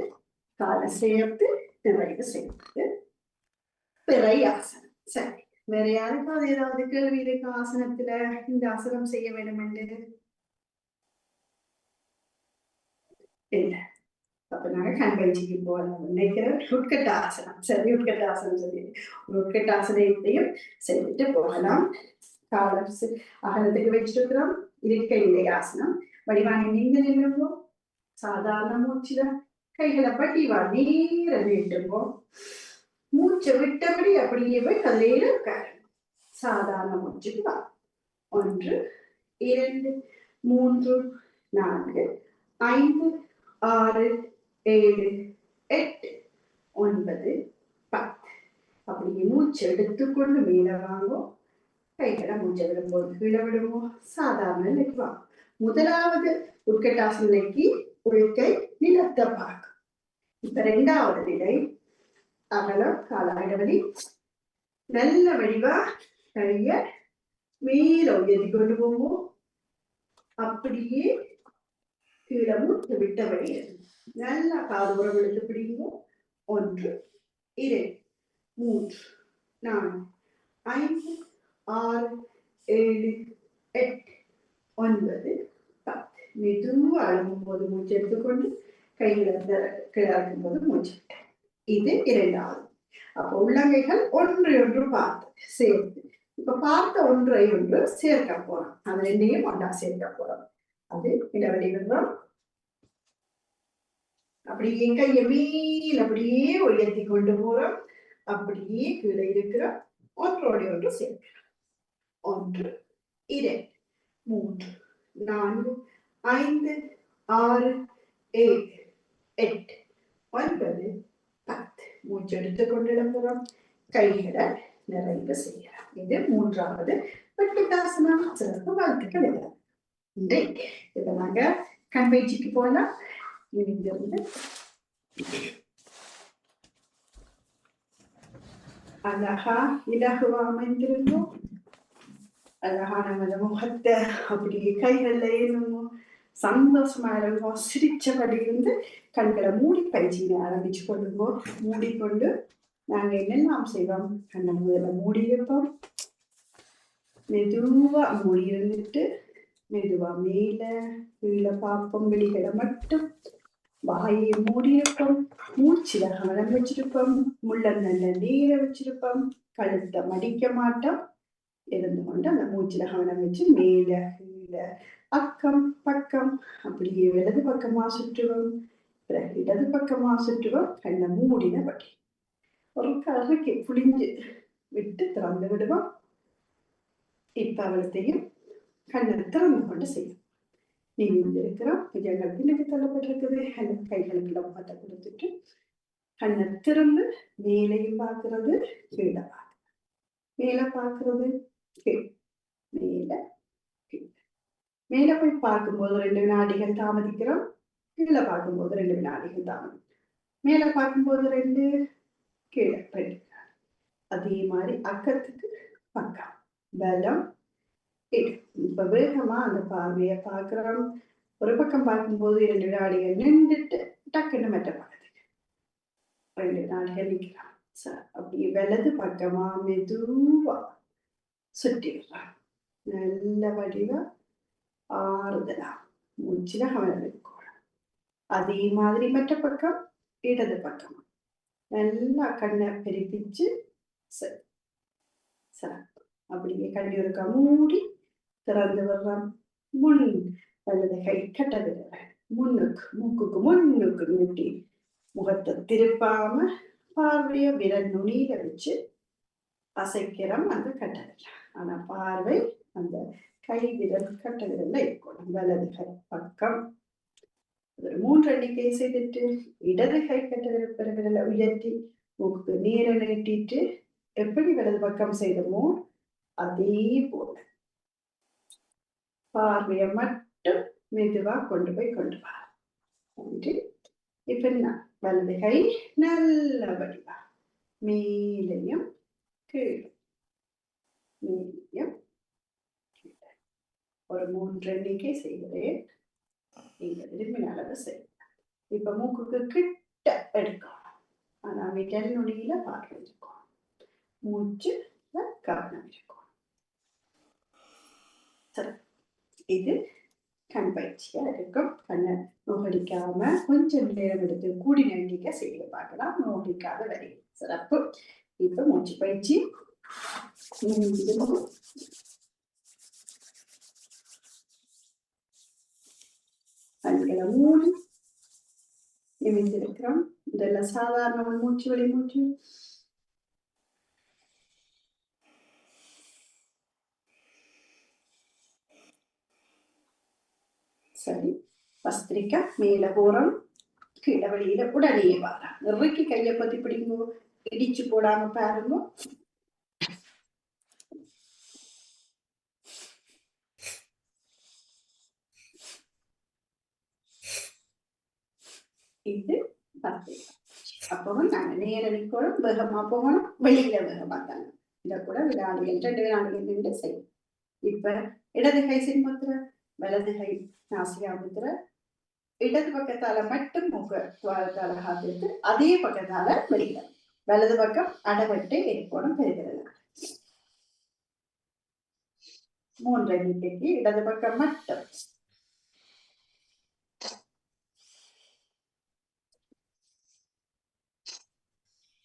காலை சேர்த்து நிறைவு சேர்த்து பிரயாசனம். சரி, வேற யாருக்காவது ஏதாவது கேள்வி இருக்கு? ஆசனத்துல இந்த ஆசனம் செய்ய வேண்டும் என்று இல்ல. அப்ப நாங்க கண்பயிற்சிக்கு போகலாம் நினைக்கிறேன். உட்கட்ட ஆசனம். சரி, உட்கட்ட ஆசனம் சொல்லி உட்கட்ட ஆசனத்தையும் செய்துட்டு போகலாம். காலம் அகலத்துக்கு வச்சிருக்கிறோம். இருக்கை நிலை ஆசனம். வடிவான நீங்க நின்றுவோம். சாதாரண மூச்சுல கைகளை படிவா நேர நீட்டுவோம். மூச்சை விட்டபடி அப்படியே போய் கல்லையில உட்காரு. சாதாரண மூச்சுக்கு வா. 1 2 3 4 5, 6, 7, 8, 9, 10. அப்படியே மூச்சு எடுத்துக்கொண்டு மேல வாங்கும். கைகளை மூச்சை விடும்போது கீழே விடுவோம். சாதாரண நிலைக்கு வாங்க. முதலாவது உட்கட்டாசன நிலைக்கு உள்கை நிலத்தை பார்க்கும். இப்ப 2வது நிலை அகலம் கால இடைவெளி. நல்ல வடிவா கைய மேல உயர்த்தி கொண்டு போவோம். அப்படியே கீழே மூச்சு விட்டபடி நல்லா காது உறவு எடுத்து பிடிக்கும். 1, 2, 3, 4, 5, 6, 7, 8, 9, 10. மெதுவா அழுகும் போது மூச்சு எடுத்துக்கொண்டு கைகளை கிளறும் போது மூச்சு. இது 2வது. அப்போ உள்ளங்கைகள் ஒன்றை ஒன்று பார்த்து சேர்த்து. இப்ப பார்த்த ஒன்றை ஒன்று சேர்க்க போறோம். அது 2ஐயும் ஒன்றா சேர்க்க போறோம். அது இடைவெளி விடுறோம். அப்படியே கையை மேல அப்படியே உயர்த்தி கொண்டு போறோம். அப்படியே கீழே இருக்கிறோம். ஒன்றோட ஒன்று சேர்க்கிறோம். 1, 2, 3, 4, 5, 6, 7, 8, 9, 10. மூச்சு எடுத்துக்கொண்டு எழும்புறோம். கைகளை நிறைவு செய்யலாம். இது 3வது உட்கட்டாசனம். சிறப்பு வாழ்த்துக்கள். இன்றைக்கு இதை நாங்க கண் பயிற்சிக்கு போலாம். இங்கிருந்து அழகா இலகுவா அமைந்திருந்தோம். அழகா நம்ம முகத்தை அப்படியே கைகள்ல ஏறுவோம். சந்தோஷமா இருக்கும். சிரிச்சபடி இருந்து கண்களை மூடி பயிற்சியை ஆரம்பிச்சு கொள்ளுவோம். மூடிக்கொண்டு நாங்க என்னெல்லாம் செய்வோம்? கண்ணை முதல்ல மூடி இருப்போம். மெதுவா மூடி இருந்துட்டு மெதுவா மேல கீழே பார்ப்போம். வெளிகளை மட்டும் வாயை மூடி இருப்போம். மூச்சில கவனம் வச்சிருப்போம். முள்ளங்கல்ல நீரை வச்சிருப்போம். கழுத்தை மடிக்க மாட்டோம். இருந்து கொண்டு அந்த மூச்சில கவனம் வச்சு மேல கீழே அக்கம் பக்கம் அப்படியே வலது பக்கமா சுற்றுவோம். பிறகு இடது பக்கமா சுற்றுவோம். கண்ணை மூடினபடி ஒரு கலருக்கு புளிஞ்சு விட்டு திறந்து விடுவோம். இப்ப அவளத்தையும் கண்ணை திறந்து கொண்டு செய்யும். நீங்க இருக்கிறோம். புஜங்கள் பின்னுக்கு தள்ளப்பட்டிருக்குது. கைகளுக்கு முகத்தை கொடுத்துட்டு கண்ணை திறந்து மேலையும் பார்க்கறது, கீழே பார்க்கறது. மேல பார்க்கறது, மேல மேல போய் பார்க்கும்போது 2 வினாடிகள் தாமதிக்கிறோம். கீழே பார்க்கும்போது 2 வினாடிகள் தாமதிக்கிறோம். மேல பார்க்கும்போது 2, கீழே 2. அதே மாதிரி அக்கத்துக்கு பக்கம் பலம். இப்ப வேகமா அந்த பார்வையை பார்க்கிறோம். ஒரு பக்கம் பார்க்கும்போது 2 வினாடிகள் நின்றுட்டு டக்குன்னு மெட்ட பக்கத்துக்கு 2 வினாடிகள் நிற்கிறோம். அப்படியே வலது பக்கமா மெதுவா சுற்றி விடுறான். நல்ல வடிவா ஆறுதலா மூச்சுல கவனம் இருக்கணும். அதே மாதிரி மற்ற பக்கம் இடது பக்கம் நல்லா கண்ணை பெருப்பிச்சு அப்படியே கண்ணி இருக்க மூடி திறந்து விடுறோம். முன் வலது கை கட்ட விடுறேன். முன்னுக்கு மூக்குக்கு முன்னுக்கு நீட்டி முகத்தை திருப்பாம பார்வைய விரல் நுனியில வச்சு அசைக்கிறோம். அந்த கட்டவில்லை. ஆனா பார்வை அந்த கை விரல் கட்ட விரல்ல இருக்கணும். வலது கை பக்கம் 3 எண்ணிக்கை செய்துட்டு இடது கை கட்ட விரலை உயர்த்தி மூக்கு நேர நீட்டிட்டு எப்படி வலது பக்கம் செய்தோமோ அதே போல பார்வையை மட்டும் மெதுவா கொண்டு போய் கொண்டு வா. இப்ப என்ன வலது கை நல்ல வடிவா மேலையும் கீழும் மேலையும் கீழே ஒரு 3 எண்ணிக்கை செய்கிறேன். நீங்க விரும்பின அளவு செய்யலாம். இப்ப மூக்குக்கு கிட்ட எடுக்கணும். ஆனா விரல் நுனியில பார்வை இருக்கும். மூச்சு கவனம் இருக்கும். சரி, இது கண் பயிற்சியா இருக்கும். கண்ணை நோகடிக்காம கொஞ்சம் நேரம் எடுத்து கூடி நம்பிக்கை செய்ய பார்க்கலாம். நோகடிக்காத வரை சிறப்பு. இப்ப மூச்சு பயிற்சி. கண்களை மூடி நிமிர்ந்திருக்கிறோம். இதெல்லாம் சாதாரண மூச்சு வழி மூச்சு. சரி, பஸ்திரிக்கா மேல போறோம், கீழே வெளியில உடனே வரோம். இறுக்கி கையை பத்தி பிடிங்க, இடிச்சு போடாம பாருங்க. இது பஸ்திரிக்கா. அப்பவும் நாங்க நேர நிக்கணும், வேகமா போகணும், வெளியில வேகமா தாங்க. இதை கூட வினாடிகள் 2 வினாடிகள் நின்று செய்யும். இப்ப இடது கை சின்முத்திரை, வலது கை நாசிகா முத்திரை. இடது பக்கத்தால மட்டும் மூக்க துவாரத்தால காத்திட்டு அதே பக்கத்தால வெளியில. வலது பக்கம் அடவட்டு இருக்கணும் பெறுகிறது. 3 எண்ணிக்கைக்கு இடது பக்கம் மட்டும்.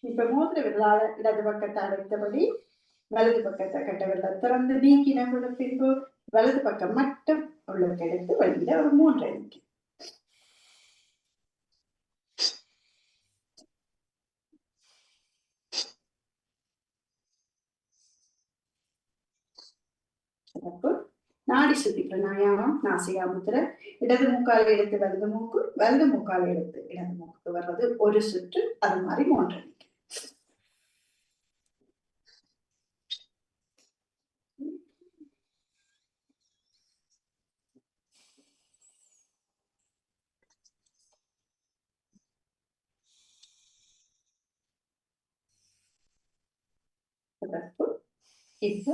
இப்ப மூன்று விரலால இடது பக்கத்தை அடைத்தபடி வலது பக்கத்தை கட்ட விரல திறந்து நீக்கின பின்பு வலது பக்கம் மட்டும் உள்ளுக்கு எடுத்து வெளியில ஒரு 3 எண்ணிக்கை. நாடி சுத்தி பிராணாயாமம், நாசிகா முத்திரை. இடது மூக்கால எடுத்து வலது மூக்கு, வலது மூக்கால எடுத்து இடது மூக்கு வர்றது ஒரு சுற்று. அது மாதிரி 3 எண்ணிக்கை. இப்ப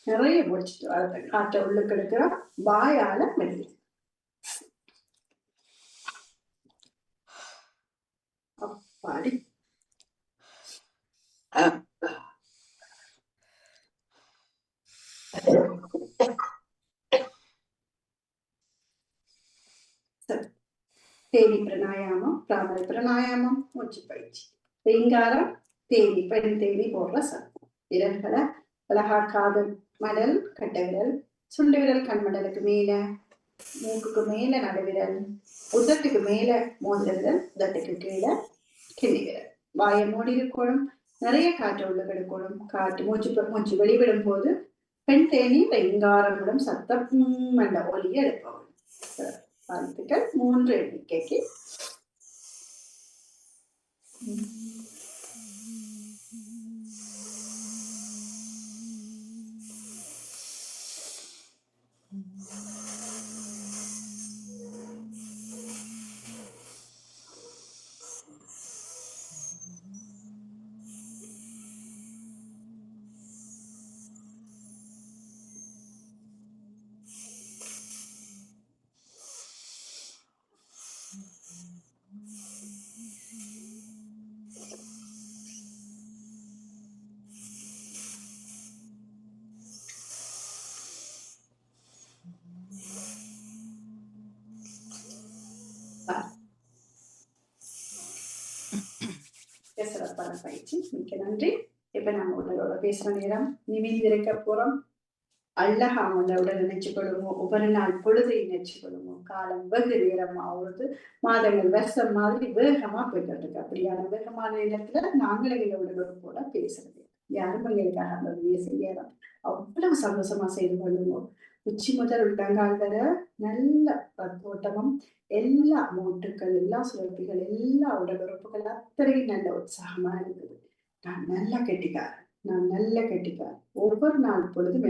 நிறைய முடிச்சுட்டு அதை காற்றை உள்ளுக்கு எடுக்கிறோம், வாயால மெல்ல. அப்பாடி தேவி பிராணாயாமம், பிராமரி பிராணாயாமம், மூச்சு பயிற்சி. ரீங்காரம், தேவி, பெண் தேவி போடுற சத்தம். விரல்களை அழகா காது மடல், கட்ட விரல், சுண்டு விரல் கண்மடலுக்கு மேல, மூக்குக்கு மேல நடுவிரல், உதட்டுக்கு மேல மோதிர விரல், உதட்டுக்கு கீழே கிள்ளி விரல். வாயை மூடி இருக்கணும், நிறைய காற்று உள்ள எடுக்கணும். காற்று மூச்சு வெளிவிடும் போது பெண் தேனி ரீங்காரமிடும் சத்தம் என்ற ஒலியை எடுப்பவன். வாழ்த்துக்கள். 3 எண்ணிக்கைக்கு. சிறப்பான பயிற்சி, மிக்க நன்றி. இப்ப நாங்க உங்களோட பேசுற நேரம் நிமிந்திருக்க போறோம். அழகா உங்களோட நினைச்சு கொள்ளுவோம், ஒவ்வொரு நாள் பொழுதை நினைச்சு கொள்ளுவோம். காலம் வெகு நேரமா ஆகுது, மாதங்கள் வருஷம் மாதிரி வேகமா போயிட்டு இருக்கு. அப்படியான வேகமான நேரத்துல நாங்களும் எங்களோட கூட பேசுறது யாரும் எங்களுக்காக அந்த உதவியை செய்யலாம். அவ்வளவு சந்தோஷமா செய்து கொள்ளுவோம். உச்சி முதல் உள்ளங்கால் வர நல்ல ரத்தோட்டமும், எல்லா மூட்டுக்கள், எல்லா சுரப்பிகள், எல்லா உடல் உறுப்புகள் அத்தனையும் நல்ல உற்சாகமா இருக்குது. நான் நல்லா கெட்டிக்காரன், நான் நல்ல கெட்டிக்காரன். ஒவ்வொரு நாள் பொழுதும்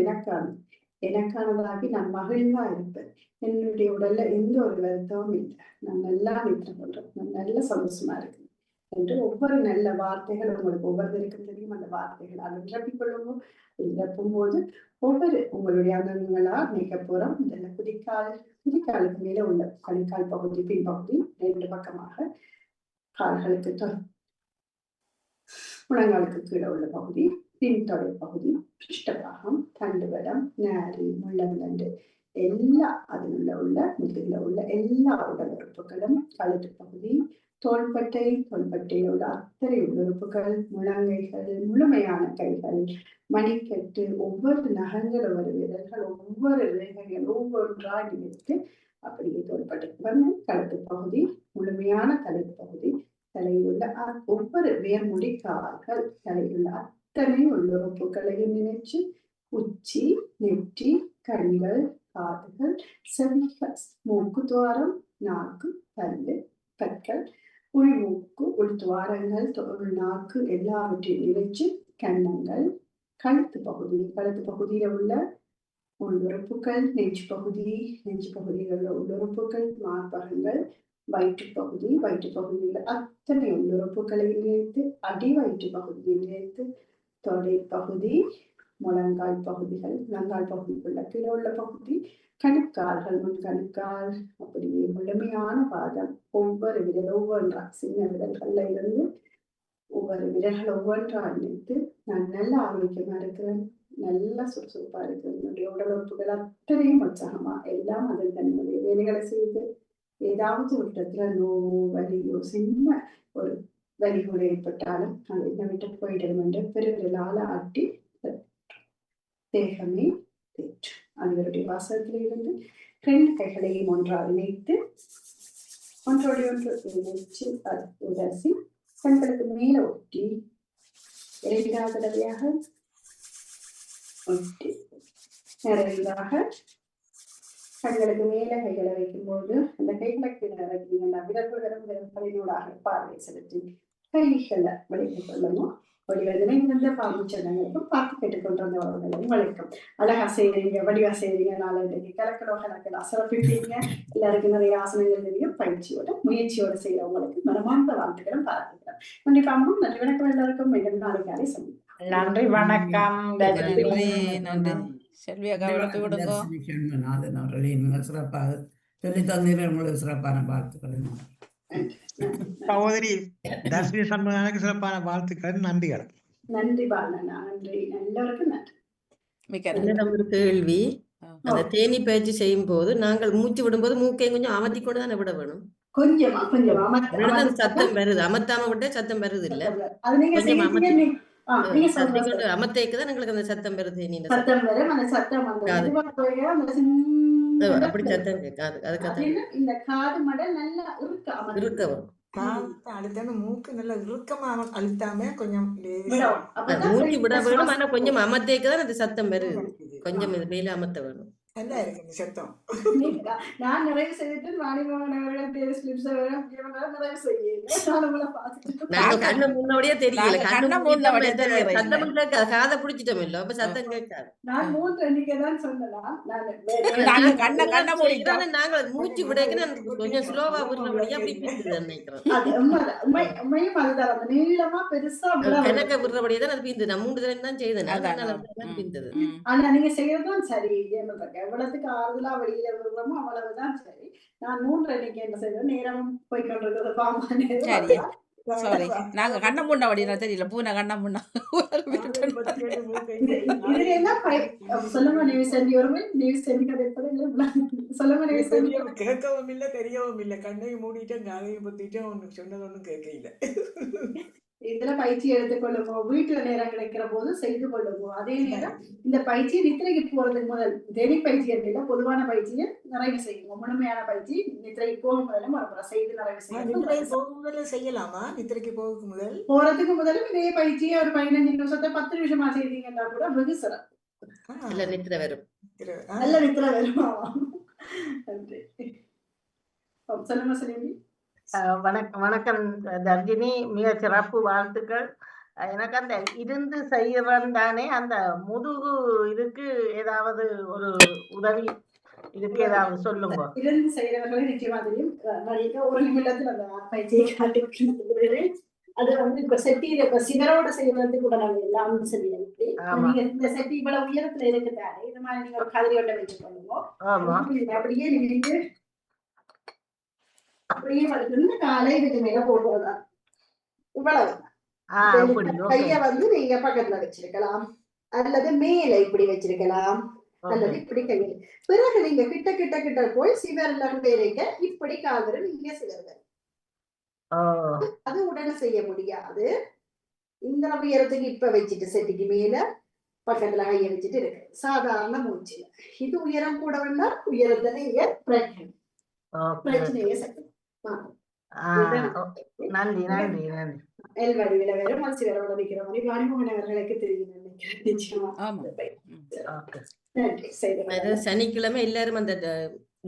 எனக்கானதாகி நான் மகிழ்வா இருப்பேன். என்னுடைய உடல்ல எந்த ஒரு வருத்தமும் இல்லை. நான் நல்லா நித்திர கொள்றேன், நான் நல்ல சந்தோஷமா இருக்கேன் என்று ஒவ்வொரு நல்ல வார்த்தைகள் உங்களுக்கு ஒவ்வொருத்தருக்கும் தெரியும். அந்த வார்த்தைகளால் நிரப்பிக் கொள்ளுவோம். நிரப்பும் போது ஒவ்வொரு உங்களுடைய அங்கங்களா நினைக்க போறோம். இந்த குதிக்காலுக்கு மேல உள்ள கணுக்கால் பகுதி, பின்பகுதி 2 பக்கமாக கால்களுக்கு முழங்காலுக்கு கீழே உள்ள பகுதி, பின்தொடை பகுதி, பிருஷ்டபாகம், தண்டுவடம், நாரி, முள்ளந்தண்டு, எல்லா அதில் உள்ள முதுகுல உள்ள எல்லா உடல் உறுப்புகளும், கழுத்து பகுதி, தோள்பட்டையில் உள்ள அத்தனை உறுப்புகள், முழங்கைகள், முழுமையான கைகள், மணிக்கட்டு, ஒவ்வொரு நகங்கள், ஒவ்வொரு விரல்கள், ஒவ்வொரு ரேகைகள் ஒவ்வொன்றாய் நிறுத்து அப்படியே தோள்பட்டை, கழுத்து பகுதி, முழுமையான தலைப்பகுதி, தலையில் உள்ள ஒவ்வொரு வேர்முடி கால்கள், தலையில் உள்ள அத்தனை உள்ளுறுப்புகளையும் நினைச்சு உச்சி, நெற்றி, கண்கள், காதுகள், செவிகள், மூக்கு துவாரம், நாக்கு, பல்லு, பற்கள், உள்மூக்கு, உள்துவாரங்கள், உள்நாக்கு எல்லாவற்றையும் இணைச்சு கன்னங்கள், கழுத்து பகுதியில உள்ள உள்ளுறுப்புகள், நெஞ்சு பகுதியில் உள்ள உள்ளுறுப்புகள், மார்பகங்கள், வயிற்றுப்பகுதியில் அத்தனை உள்ளுறுப்புகளையும் இணைத்து அடி வயிற்று பகுதியை இணைத்து தொடை பகுதி, முழங்கால் பகுதிக்குள்ள கீழே உள்ள பகுதி, கணுக்கால்கள், முன்கணுக்கால், அப்படியே முழுமையான பாதம், ஒவ்வொரு விரல் ஒவ்வொன்றா, சின்ன விரல்கள்ல இருந்து ஒவ்வொரு விரல்கள் ஒவ்வொன்றா இணைத்து நான் நல்ல ஆரோக்கியமா இருக்கிறேன், நல்லா சுறுசுறுப்பா இருக்கிறேன், என்னுடைய உடல் உறுப்புகள் அத்தனையும் உற்சாகமா எல்லாம் அதில் தன்னுடைய வேலைகளை செய்து ஏதாவது ஒரு இடத்துல நோவோ வலியோ சின்ன ஒரு வலி கூட ஏற்பட்டாலும் அது என்ன விட்டு போயிடும் என்று பெருவிரலால ஆட்டி தேகமே தேற்று அவர்களுடைய வாசகத்திலிருந்து 2 கைகளையும் ஒன்றாக இணைத்து ஒன்றோடு ஒன்று இணைச்சு அது உரசி கண்களுக்கு மேல ஒட்டி 2வது தடவையாக ஒட்டி நிறைவாக கண்களுக்கு மேல கைகளை வைக்கும்போது அந்த கைகளை கீழே வைக்கிறீங்கன்னா விரல்களோடாக பார்வை செலுத்தி கைகளை வலித்துக் கொள்ளணும். வடிவதனை இந்த பாம்புச்சடங்களுக்கும் பார்த்து கேட்டுக்கொண்டிருந்தவர்களையும் வலிக்கும். அழகா செய்யறீங்க, வடிவா செய்யறீங்க, நாளைக்கு கலக்கலோக அசரப்பிட்டீங்க, எல்லாருக்கும் நிறைய ஆசனங்கள் தெரியும். பயிற்சியோட முயற்சியோட செய்யறவங்களுக்கு மனமார்ந்த வாழ்த்துக்களும் பாராட்டுகிறோம். நன்றி பாம்பு, நன்றி வணக்கம் எல்லாருக்கும். மீண்டும் நாளைக்கு சந்திப்போம். நன்றி வணக்கம். நன்றி செல்வி அக்கா விடுங்க. சிறப்பாக சொல்லி தந்தீர்கள், உங்களுக்கு சிறப்பான வாழ்த்துக்கள். சகோதரி தர்ஷினி சண்முகனுக்கு சிறப்பான வாழ்த்துக்கள், நன்றிகள். நன்றி பாலனா, நன்றி எல்லோருக்கும் நன்றி. என்னிடம் ஒரு கேள்வி. அந்த தேனி பயிற்சி செய்யும் போது நாங்கள் மூச்சு விடும்போது மூக்கையும் கொஞ்சம் அமர்த்தி கொண்டு தானே விட வேணும். கொஞ்சம் சத்தம் வருது, அமர்த்தாம விட்ட சத்தம் வருது இல்ல, கொஞ்சம் அமர்த்தேக்குதான் எங்களுக்கு அந்த சத்தம் வருது. சத்தம் வரும், அந்த சத்தம் அப்படி சத்தம் கேட்காது. அதுக்காக இந்த காது மடல் நல்லா இருக்க வரும். அழுத்தாம மூக்கு நல்லா இறுக்கமா அழுத்தாம கொஞ்சம் மூச்சு விட வேணும். ஆனா கொஞ்சம் அமர்த்தேக்குதான் அந்த சத்தம் வருது. கொஞ்சம் மேல அமர்த்த வேணும். நல்லா இருக்கு சத்தம். நான் நிறைவு செய்துட்டு வாணிமோகன் அவர்கள் நிறைவு செய்யல. கண்ணு முன்னோடியே தெரியல, சத்தம் காதை பிடிச்சிட்டோம் இல்ல, அப்ப சத்தம் கேட்காது. நான் 3 எண்ணிக்கை தான் சொன்னேன். நாங்கள் மூச்சு விடைக்கு கொஞ்சம் ஸ்லோவா விடுறபடியா அப்படி பிரிக்குது நினைக்கிறோம். உண்மையும் அதுதான், அந்த நீளமா பெருசா எனக்கு விடுறபடியே தான் அது பிரிந்தது. நான் 3 தடவை தான் செய்தேன், பிரிந்தது. ஆனா நீங்க செய்யறதும் சரி, எவ்வளவுக்கு ஆறுதலா வெளியில விடுறோமோ அவ்வளவுதான் சரி. நான் 3 எண்ணிக்கை என்ன செய்வேன், நேரமும் போய்கொண்டிருக்கிறது பாம்பு. சாரி, நாங்க கண்ண முன்னா வடினா தெரியல, பூனை கண்ண முன்னா. இதுல என்ன சொல்லுங்க, நியூஸ் செஞ்சு வருமே, நியூஸ் செஞ்சு சொல்லுங்க, நியூஸ் கேட்கவும் இல்ல தெரியவும் இல்ல, கண்ணையும் மூடிட்டேன் காதையும் பத்திட்டேன், ஒண்ணு சொன்னது ஒண்ணும் கேட்க இல்ல. இதுல பயிற்சி எடுத்துக்கொள்ளுவோம், வீட்டுல நேரம் கிடைக்கிற போது செய்து கொள்ளுவோம். அதே நேரம் இந்த பயிற்சியை நித்திரைக்கு போறதுக்கு முதல் தினி பயிற்சி இல்ல, பொதுவான பயிற்சியை நிறைவு செய்யுங்க. முழுமையான பயிற்சி நித்திரைக்கு போகும் முதலும் ஒரு செய்து நிறைவு செய்யணும். செய்யலாமா? நித்திரைக்கு போறதுக்கு முதலும் இதே பயிற்சியை ஒரு 15 நிமிஷத்தை 10 நிமிஷமா செய்தீங்கன்னா கூட வெகு சிறப்பு, நல்ல நித்திரை வரும். நன்றி. சொல்லுங்க சொல்லி. வணக்கம் தர்ஜினி, மிக சிறப்பு வாழ்த்துக்கள். எனக்கு அந்த இருந்து செய்யறன் தானே, அந்த முதுகு இதுக்கு ஏதாவது ஒரு உதவி இதுக்கு ஏதாவது சொல்லுங்க. இருந்து செய்யறவர்களை நிச்சயமா தெரியும். ஒரு நிமிடத்தில் அந்த பயிற்சியை காட்டி அது இப்ப செட்டியில இப்ப சிவரோட செய்யறது கூட நாங்க எல்லாம் செய்யணும். நீங்க இந்த செட்டி இவ்வளவு உயரத்துல இருக்குதானே, இந்த மாதிரி நீங்க ஒரு கதிரி ஒன்றை வச்சுக்கொள்ளுங்க. அப்படியே நீங்க அப்படியே வளர்த்து காலை இதுக்கு மேல போடுறதா, இவ்வளவு கைய நீங்க பக்கத்துல வச்சிருக்கலாம், அல்லது மேல இப்படி வச்சிருக்கலாம், அல்லது இப்படி கையில். பிறகு நீங்க கிட்ட கிட்ட கிட்ட போய் சிவர்ல பேரைக்க இப்படி காதல நீங்க சிவர்கள். அது உடனே செய்ய முடியாது. இந்த உயரத்துக்கு இப்ப வச்சுட்டு செட்டிக்கு மேல பக்கத்துல கைய வச்சுட்டு இருக்கு சாதாரண மூச்சு. இது உயரம் கூட வேண்டாம், உயரத்தை நீங்க பிரச்சனையே சரி. நன்றி நன்றி சனிக்கிழமை எல்லாரும் அந்த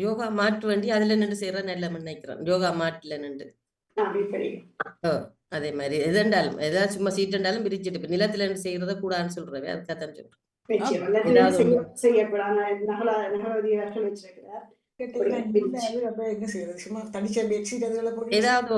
யோகா மாட்டு வேண்டி அதுல நின்று செய்யற நல்ல நினைக்கிறேன். யோகா மாட்டுல நின்று இப்படி அதே மாதிரி எதுண்டாலும் ஏதாவது சும்மா சீட்டுண்டாலும் பிரிச்சுட்டு இப்ப நிலத்துல நின்று செய்யறத கூடாதுன்னு சொல்றேன். அதுக்காகத்தான் சொல்றேன். நிச்சயம் எல்லாத்தையும் செய்யப்படாம நகலவதி அவர்கள் வச்சிருக்கிறார். என்ன செய்யறது சும்மா தனிச்ச பெட்ஷீட் அதுகளை போட்டு ஏதாவது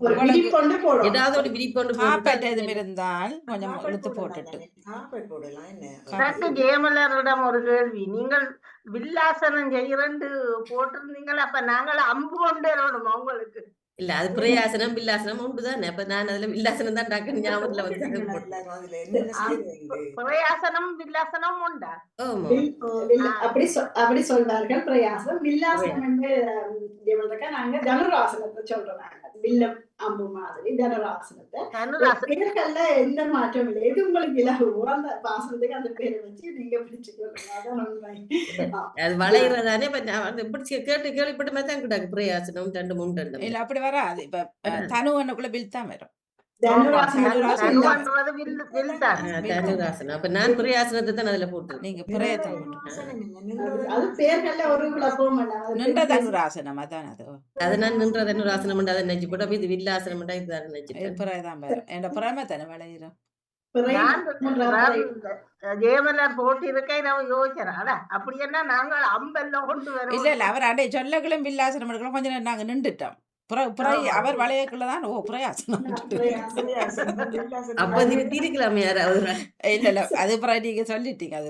ஒரு விழிப்பொண்டு போடும். ஏதாவது ஒரு விரிப்பொண்டு காப்பேட் எதுவும் இருந்தால் கொஞ்சம் இழுத்து போட்டுட்டு காப்பேட் போடலாம் என்ன எனக்கு ஜெயமலரிடம் ஒரு கேள்வி. நீங்கள் வில்லாசனம் செய்யறேன்னு போட்டிருந்தீங்களா? அப்ப நாங்கள் அம்பு கொண்டு வரணுமா உங்களுக்கு? இல்ல அது பிரயாசனம் வில்லாசனம் உண்டுதானே. அப்ப நான் அதுல வில்லாசனம் தான் டாக்குன்னு ஞாபகத்துல வந்து அதுல என்னென்ன செய்யறது பிரயாசனம் வில்லாசனம் உண்டா? ஆமா அப்படி சொல்வார்கள். பிரயாசம் வில்லாசனம் என்று நாங்க தனுராசனத்தை சொல்றோம். நாங்க வில்லம் அம்பு மாதிரி தனுராசனத்தை பேர்கள்ல எந்த மாற்றம் இல்லை. எது உங்களுக்கு இலகுவோ அந்த வாசனத்துக்கு அந்த பேரை வச்சு நீங்க பிடிச்சுக்கொள்ளலாம். அது வளைகிறதானே. இப்படி கேட்டு கேள்விப்பட்ட மாதிரி தான் கிட்டாக்கு பிரயாசனம் 2 3 இல்ல அப்படி வராது. இப்ப தனுவனுக்குள்ள பில் தான் வரும். தனுராசனம். அப்ப நான் பிரயாசனத்தை தான் அதுல போட்டு நீங்க பிரயத்தம் அது பேர்கள்ல ஒரு குழப்பம் நின்ற தனுராசனம் அதான் அது. அதை நான் நின்ற தனுராசனம் அதை நினைச்சு போட்டு இது வில்லாசனம் இதுதான் நினைச்சிட்டு பிரயதான் வரும். என் பிரமே தானே விளையிடும். ஜெயமலர் போட்டு இருக்க நான் யோசிச்சேன். அப்படி என்ன நாங்கள் அம்பெல்லாம் கொண்டு வரோம். இல்ல அவர் அடைய சொல்லகளும் வில்லாசனம் எடுக்கலாம். கொஞ்ச நேரம் நாங்க நின்றுட்டோம். அவர் வளையக்குள்ளதான் பிரயாசனம். அப்ப திருக்கலாம் யாராவது. இல்ல இல்ல அது நீங்க சொல்லிட்டீங்க. அது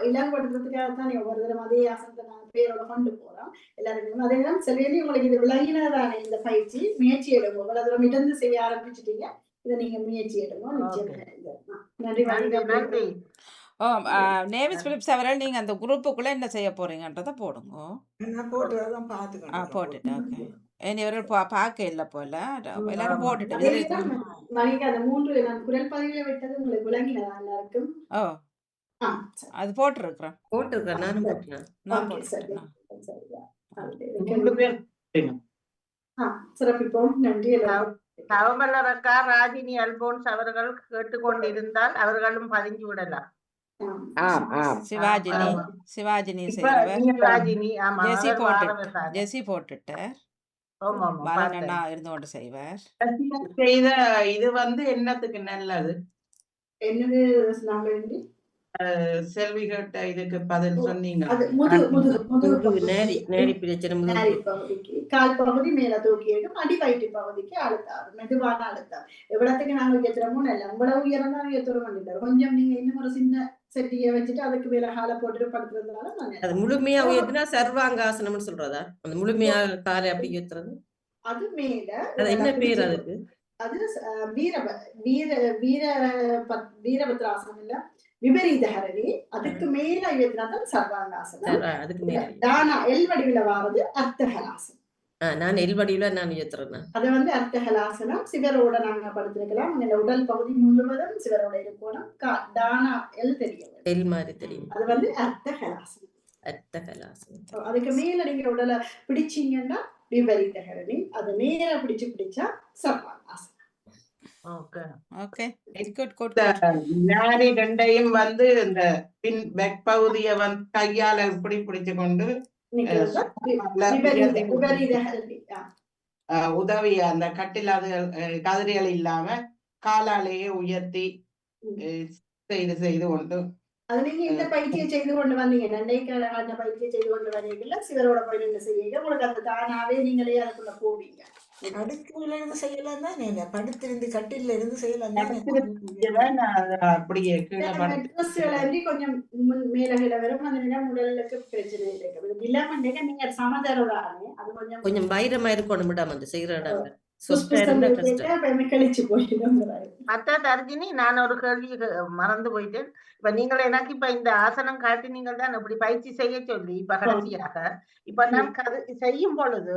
இலகுபடுத்துறதுக்காகத்தான் ஒவ்வொரு தரம் அதே ஆசனத்தை நாங்க பேரோட கொண்டு போறோம். எல்லாருக்கும் அதே தான் செல்வி உங்களுக்கு இது விளங்கினதானே இந்த பயிற்சி. முயற்சி எடுங்க. இவ்வளவு தூரம் இடந்து செய்ய ஆரம்பிச்சுட்டீங்க. இதை நீங்க முயற்சி எடுங்க. நிச்சயம் நன்றி. நேவிஸ் பிலிப்ஸ் அவர்கள் நீங்க அந்த குரூப்புக்குள்ள என்ன செய்ய போறீங்கன்றத போடுங்க. போட்டுட்டு ஓகே. இவர்கள் பார்க்க இல்ல போல எல்லாரும் போட்டுட்டு அந்த 3 நான் குரல் பதிவுல விட்டது உங்களுக்கு விளங்கினதா எல்லாருக்கும்? அது போட்டிருக்கிறேன். நானும் போட்டுறேன். சிறப்பிப்போம். நன்றி. தவமலரக்கா ராஜினி அல்போன்ஸ் அவர்கள் கேட்டுக்கொண்டிருந்தால் அவர்களும் பதிஞ்சு விடலாம். சிவாஜினி ஜெசி போட்டுட்டு இருந்து கொண்டு செய்வார். செய்த இது என்னத்துக்கு நல்லது? என்னது செல்வி கேட்ட இதுக்கு பதில் சொன்னீங்க. கால் பகுதி மேல தூக்கிடும். அடி வயிற்று பகுதிக்கு அழுத்தாது. மெதுவான அழுத்தம். எவ்வளவுக்கு நாங்க உயர்த்துறோமோ நல்ல உங்களவு உயர்ந்தா உயர்த்துறோம் பண்ணிட்டாரு. கொஞ்சம் நீங்க இன்னும் ஒரு சின்ன செட்டியை வச்சுட்டு அதுக்கு மேல காலை போட்டு படுத்துறதுனால அது முழுமையா உயர்த்தினா சர்வாங்காசனம்னு சொல்றதா? அந்த முழுமையா காலை அப்படி உயர்த்துறது அது மேல என்ன பேர் அதுக்கு? அது வீரபத்ராசனம் இல்ல விபரீத ஹரணி. அதுக்கு மேல உயர்த்தினாதான் சர்வாங்காசனம். தானா எல் வடிவில வாரது அர்த்தஹலாசனம். நான் எல் வடிவில நான் உயர்த்துறேன். அது அர்த்தஹலாசனம். சிவரோட நாங்க படுத்திருக்கலாம். உடல் பகுதி முழுவதும் சிவரோட இருக்கணும். தானா எல் தெரியும். எல் மாதிரி தெரியும். அது அர்த்தஹலாசனம். அதுக்கு மேல நீங்க உடலை பிடிச்சீங்கன்னா விபரீத ஹரணி. அது நேர பிடிச்சா சர்வாங்காசனம். ரெண்டையும் இந்த பின் பேக் பகுதிய கையால இப்படி பிடிச்சு கொண்டு உதவி அந்த கட்டில் கதிரிகள் இல்லாம காலாலேயே உயர்த்தி செய்து கொண்டு அது நீங்க இந்த பயிற்சியை செய்து கொண்டு வந்தீங்க. நன்றைக்கான பயிற்சியை செய்து கொண்டு வரீங்கல்ல. சிவரோட பயிற்சி செய்யுங்க. உங்களுக்கு அந்த தானாவே நீங்களே அதுக்குள்ள போவீங்க. அடுக்குல இருந்து செய்யலாம் தான். படுத்திருந்து கட்டில இருந்து செய்யலாம் அப்படியே கொஞ்சம் மேலகில வரும். அந்த உடலுக்கு பிரச்சனை இல்லை. இல்லாம நீங்க சமதரதானே அது கொஞ்சம் பைரமா இருக்கணும். விடாம அந்த செய்யற இடம் கழிச்சு போயிடும். தர்ஜினி, நான் ஒரு கேள்வி மறந்து போயிட்டேன். இப்ப நீங்கள் எனக்கு இப்ப இந்த ஆசனம் காட்டி நீங்கள் தான் இப்படி பயிற்சி செய்ய சொல்லி இப்ப கடைசியாக இப்ப நான் செய்யும் பொழுது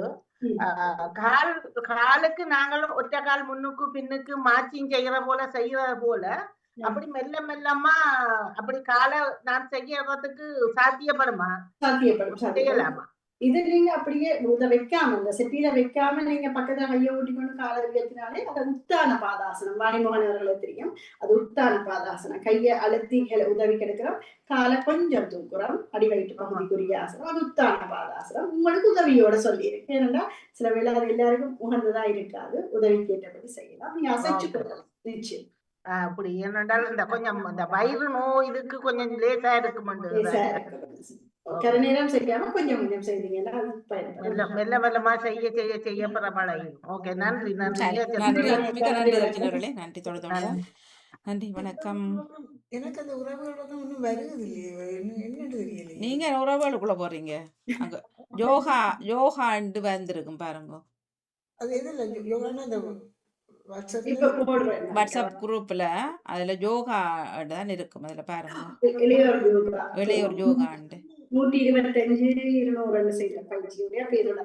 காலுக்கு நாங்களும் ஒற்றை கால் முன்னுக்கு பின்னுக்கு மாச்சிங் செய்யற போல செய்யறது போல அப்படி மெல்ல மெல்லமா அப்படி காலை நான் செய்யறதுக்கு சாத்தியப்படுமா? சாத்தியப்படும். செய்யலாமா? இது நீங்க அப்படியே வைக்காம இந்த செட்டியில வைக்காம நீங்க பக்கத்துல கையை ஓட்டிக்கொண்டு காலை வைக்கிறதுனாலே அது உத்தான பாதாசனம். வாணிமோகன் அவர்களுக்கு தெரியும். அது உத்தான பாதாசனம். கையை அழுத்தி உதவி கெடுக்கிறோம், காலை கொஞ்சம் தூக்குறோம், அடி வயிற்று பகுதிக்குரிய ஆசனம். அது உத்தான பாதாசனம். உங்களுக்கு உதவியோட சொல்லியிருக்கு. ஏன்னா சில வேளை அது எல்லாருக்கும் உகந்ததா இருக்காது. உதவி கேட்டபடி செய்யலாம். நீங்க அசைச்சு கொள்ளலாம் நிச்சயம். அப்படி என்னென்றால் இந்த கொஞ்சம் இந்த வயிறு நோய் இதுக்கு கொஞ்சம் லேசா இருக்கும். கருநேரம் செய்யாம கொஞ்சம் கொஞ்சம் செய்தீங்கன்னா அது பயன்படும். மெல்ல மெல்லமா செய்ய பரவாயில்லை. ஓகே, நன்றி நன்றி. நன்றி, மிக நன்றி ரஜினர்களே. நன்றி, தொடர்ந்து நன்றி, வணக்கம். எனக்கு அந்த உறவுகள் பக்கம் ஒன்றும் வருது இல்லையே, என்னன்னு தெரியலையே. நீங்க உறவுகளுக்குள்ள போறீங்க, அங்க யோகாண்டு வந்திருக்கும் பாருங்க. அது எதுல யோகானா அந்த இப்ப போடுறேன் வாட்ஸ்அப் குரூப்ல, அதுல யோகா தான் இருக்கும். அதுல பாருங்க, இளையோர் யோகாண்டு 125 200 செய்யற பயிற்சியுடைய பேரோட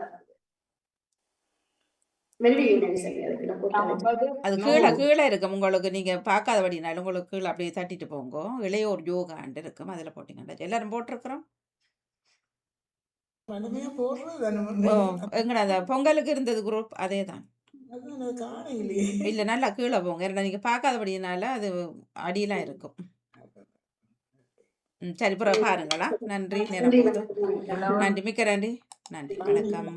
அது கீழே இருக்கும். உங்களுக்கு நீங்க பார்க்காதபடினால உங்களுக்கு கீழே அப்படியே தட்டிட்டு போங்க. இளையோர் யோகாண்டு இருக்கும், அதுல போட்டீங்கன்னா எல்லாரும் போட்டிருக்கிறோம். எங்கடா அந்த பொங்கலுக்கு இருந்தது குரூப், அதே தான். இல்ல, நல்லா கீழே போங்க. ஏன்னா நீங்க பார்க்காதபடினால அது அடியெல்லாம் இருக்கும். சரி, பிறகு பாருங்களா. நன்றி, நேரம் போகுது. நன்றி, மிக்க நன்றி. நன்றி, வணக்கம்.